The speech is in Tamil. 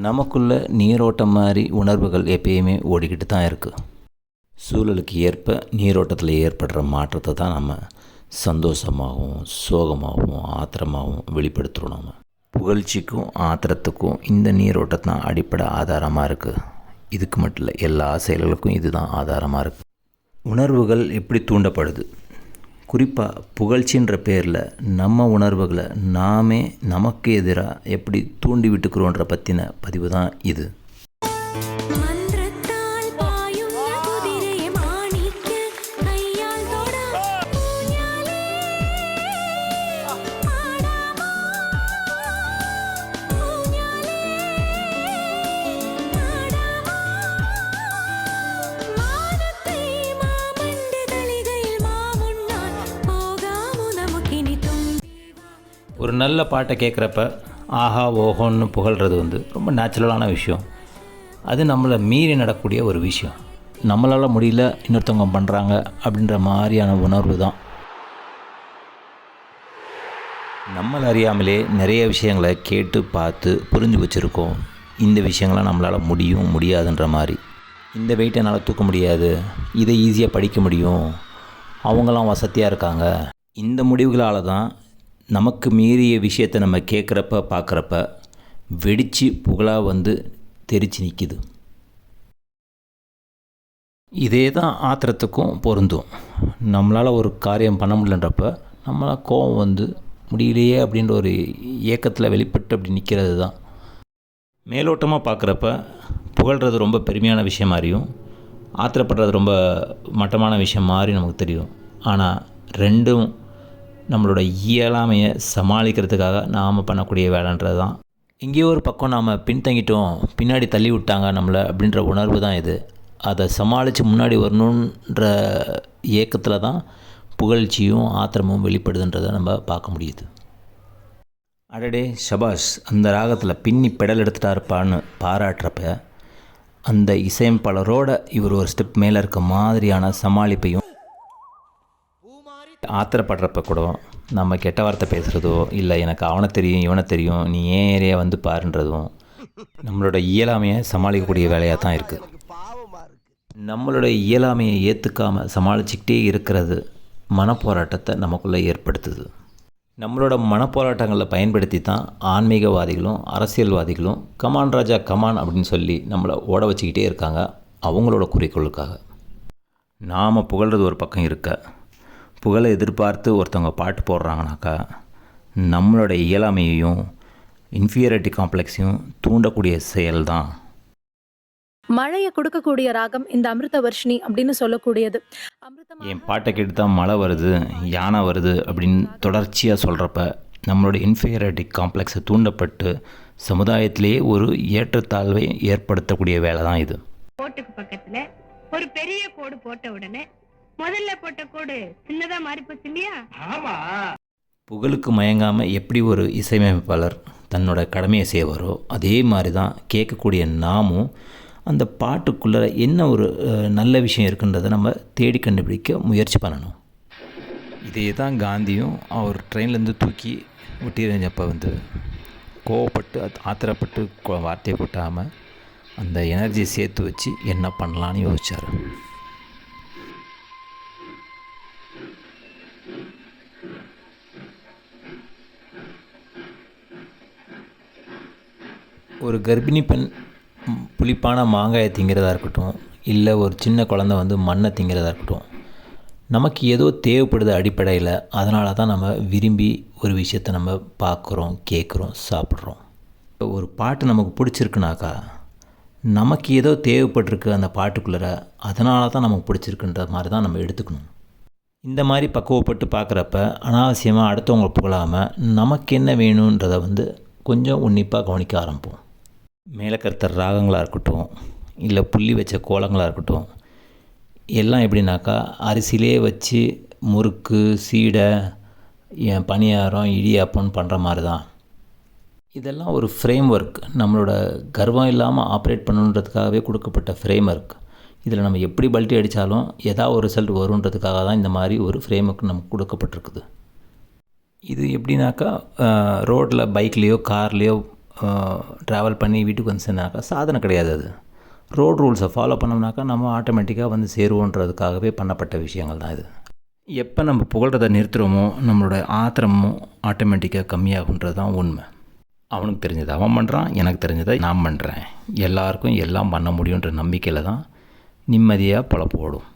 நமக்குள்ள நீரோட்டம் மாதிரி உணர்வுகள் எப்பயுமே ஓடிக்கிட்டு தான் இருக்குது. சூழலுக்கு ஏற்ப நீரோட்டத்தில் ஏற்படுற மாற்றத்தை தான் நம்ம சந்தோஷமாகவும் சோகமாகவும் ஆத்திரமாகவும் வெளிப்படுத்துகிறோம். நம்ம புகழ்ச்சிக்கும் ஆத்திரத்துக்கும் இந்த நீரோட்டம் தான் அடிப்படை ஆதாரமாக இருக்குது. இதுக்கு மட்டும் இல்லை, எல்லா செயல்களுக்கும் இதுதான் ஆதாரமாக இருக்குது. உணர்வுகள் எப்படி தூண்டப்படுது? குறிப்பாக புகழ்ச்சின்ற பேரில் நம்ம உணர்வுகளை நாமே நமக்கு எதிராக எப்படி தூண்டி விட்டுக்கிறோன்ற பற்றின பதிவு தான் இது. ஒரு நல்ல பாட்டை கேட்குறப்ப ஆஹா ஓஹோன்னு புகழ்கிறது ரொம்ப நேச்சுரலான விஷயம். அது நம்மளை மீறி நடக்கக்கூடிய ஒரு விஷயம். நம்மளால் முடியல, இன்னொருத்தவங்க பண்ணுறாங்க அப்படின்ற மாதிரியான உணர்வு தான். நம்மளை அறியாமலே நிறைய விஷயங்களை கேட்டு பார்த்து புரிஞ்சு வச்சுருக்கோம். இந்த விஷயங்கள்லாம் நம்மளால் முடியாதுன்ற மாதிரி. இந்த வெயிட்டை என்னால் தூக்க முடியாது, இதை ஈஸியாக படிக்க முடியும், அவங்களாம் வசதியாக இருக்காங்க. இந்த முடிவுகளால் தான் நமக்கு மீறிய விஷயத்தை நம்ம கேட்குறப்ப பார்க்குறப்ப வெடித்து புகழாக தெரிச்சு நிற்கிது. இதே தான் ஆத்திரத்துக்கும் பொருந்தும். நம்மளால் ஒரு காரியம் பண்ண முடியலன்றப்ப நம்மளால் கோபம் முடியலையே அப்படின்ற ஒரு ஏக்கத்தில் வெளிப்பட்டு அப்படி நிற்கிறது தான். மேலோட்டமாக பார்க்குறப்ப புகழ்கிறது ரொம்ப பெருமையான விஷயம் மாதிரியும், ஆத்திரப்படுறது ரொம்ப மட்டமான விஷயம் மாதிரி நமக்கு தெரியும். ஆனால் ரெண்டும் நம்மளோட இயலாமையை சமாளிக்கிறதுக்காக நாம் பண்ணக்கூடிய வேலைன்றது தான். எங்கேயோ ஒரு பக்கம் நாம் பின்தங்கிட்டோம், பின்னாடி தள்ளி விட்டாங்க நம்மளை அப்படின்ற உணர்வு தான் இது. அதை சமாளித்து முன்னாடி வரணுன்ற ஏக்கத்தில் தான் புகழ்ச்சியும் ஆத்திரமும் வெளிப்படுதுன்றதை நம்ம பார்க்க முடியுது. அடடே ஷபாஷ், அந்த ராகத்தில் பின்னி பெடல் எடுத்துட்டாருப்பான்னு பாராட்டுறப்ப அந்த இசையமைப்பாளரோட இவர் ஒரு ஸ்டெப் மேலே இருக்க மாதிரியான சமாளிப்பையும், ஆத்திரப்படுறப்ப கூட நம்ம கெட்ட வார்த்தை பேசுகிறதோ இல்லை எனக்கு அவனை தெரியும் இவனை தெரியும் நீ ஏன் ஏரியா பாருன்றதும் நம்மளோட இயலாமையை சமாளிக்கக்கூடிய வேலையாக தான் இருக்குது. நம்மளோட இயலாமையை ஏற்றுக்காமல் சமாளிச்சுக்கிட்டே இருக்கிறது மனப்போராட்டத்தை நமக்குள்ளே ஏற்படுத்துது. நம்மளோட மனப்போராட்டங்களை பயன்படுத்தி தான் ஆன்மீகவாதிகளும் அரசியல்வாதிகளும் கமான் ராஜா கமான் அப்படின்னு சொல்லி நம்மளை ஓட வச்சுக்கிட்டே இருக்காங்க அவங்களோட குறிக்கோளுக்காக. நாம் புகழ்கிறது ஒரு பக்கம் இருக்க, புகழை எதிர்பார்த்து ஒருத்தவங்க பாட்டு போடுறாங்கனாக்கா நம்மளோட இயலாமையையும் இன்ஃபீரியாரிட்டி காம்ப்ளெக்ஸையும் தூண்டக்கூடிய செயல் தான். மழையை கொடுக்கக்கூடிய ராகம் இந்த அமிர்த வர்ஷினி அப்படின்னு சொல்லக்கூடியது. என் பாட்டை கேட்டு தான் மழை வருது, யானை வருது அப்படின்னு தொடர்ச்சியாக சொல்கிறப்ப நம்மளோட இன்ஃபீரியாரிட்டி காம்ப்ளெக்ஸை தூண்டப்பட்டு சமுதாயத்திலேயே ஒரு ஏற்றத்தாழ்வை ஏற்படுத்தக்கூடிய வேலை தான் இது. கோட்டுக்கு பக்கத்தில் ஒரு பெரிய கோடு போட்ட உடனே முதல்ல போட்ட கோடு சின்னதா மாறி போச்சு இல்லையா? ஆமா. புகழுக்கு மயங்காமல் எப்படி ஒரு இசையமைப்பாளர் தன்னோட கடமையை செய்வாரோ அதே மாதிரி தான் கேட்கக்கூடிய நாமும் அந்த பாட்டுக்குள்ளே என்ன ஒரு நல்ல விஷயம் இருக்குன்றதை நம்ம தேடி கண்டுபிடிக்க முயற்சி பண்ணணும். இதே தான் காந்தியும் அவர் ட்ரெயின்லேருந்து தூக்கி விட்டிருந்தப்போ கோவப்பட்டு ஆத்திரப்பட்டு வார்த்தையை கொட்டாமல் அந்த எனர்ஜியை சேர்த்து வச்சு என்ன பண்ணலான்னு யோசித்தார். ஒரு கர்ப்பிணி பெண் புளிப்பான மாங்காயை திங்கிறதா இருக்கட்டும், இல்லை ஒரு சின்ன குழந்தை மண்ணை திங்கிறதா இருக்கட்டும், நமக்கு ஏதோ தேவைப்படுது அடிப்படையில். அதனால தான் நம்ம விரும்பி ஒரு விஷயத்தை நம்ம பார்க்குறோம், கேட்குறோம், சாப்பிட்றோம். ஒரு பாட்டு நமக்கு பிடிச்சிருக்குனாக்கா நமக்கு ஏதோ தேவைப்பட்டிருக்கு அந்த பாட்டுக்குள்ளே, அதனால தான் நமக்கு பிடிச்சிருக்குன்ற மாதிரி தான் நம்ம எடுத்துக்கணும். இந்த மாதிரி பக்குவப்பட்டு பார்க்குறப்ப அனாவசியமாக அடுத்தவங்களை புகழாமல் நமக்கு என்ன வேணுன்றதை கொஞ்சம் உன்னிப்பாக கவனிக்க ஆரம்பிப்போம். மேலே கருத்தர் ராகங்களாக இருக்கட்டும், இல்லை புள்ளி வச்ச கோலங்களாக இருக்கட்டும், எல்லாம் எப்படின்னாக்கா அரிசியிலே வச்சு முறுக்கு சீடை பணியாரம் இடியாப்பம்னு பண்ணுற மாதிரி தான். இதெல்லாம் ஒரு ஃப்ரேம் ஒர்க், நம்மளோட கர்வம் இல்லாமல் ஆப்ரேட் பண்ணணுன்றதுக்காகவே கொடுக்கப்பட்ட ஃப்ரேம் ஒர்க். இதில் நம்ம எப்படி பல்ட்டி அடித்தாலும் ஏதாவது ஒரு ரிசல்ட் வருன்றதுக்காக தான் இந்த மாதிரி ஒரு ஃப்ரேம் ஒர்க் நமக்கு கொடுக்கப்பட்டிருக்குது. இது எப்படின்னாக்கா ரோட்டில் பைக்லேயோ கார்லேயோ ட்ராவல் பண்ணி வீட்டுக்கு வந்து சேர்ந்தாக்கா சாதனை கிடையாது. அது ரோட் ரூல்ஸை ஃபாலோ பண்ணோம்னாக்கா நம்ம ஆட்டோமேட்டிக்காக வந்து சேருவோன்றதுக்காகவே பண்ணப்பட்ட விஷயங்கள் தான் இது. எப்போ நம்ம புகழ்கிறத நிறுத்துகிறோமோ நம்மளோட ஆத்திரமும் ஆட்டோமேட்டிக்காக கம்மியாகுன்றது தான் உண்மை. அவனுக்கு தெரிஞ்சதை அவன் பண்ணுறான், எனக்கு தெரிஞ்சதை நான் பண்ணுறேன், எல்லாருக்கும் எல்லாம் பண்ண முடியுன்ற நம்பிக்கையில் தான் நிம்மதியாக பொழப்பு ஓடும்.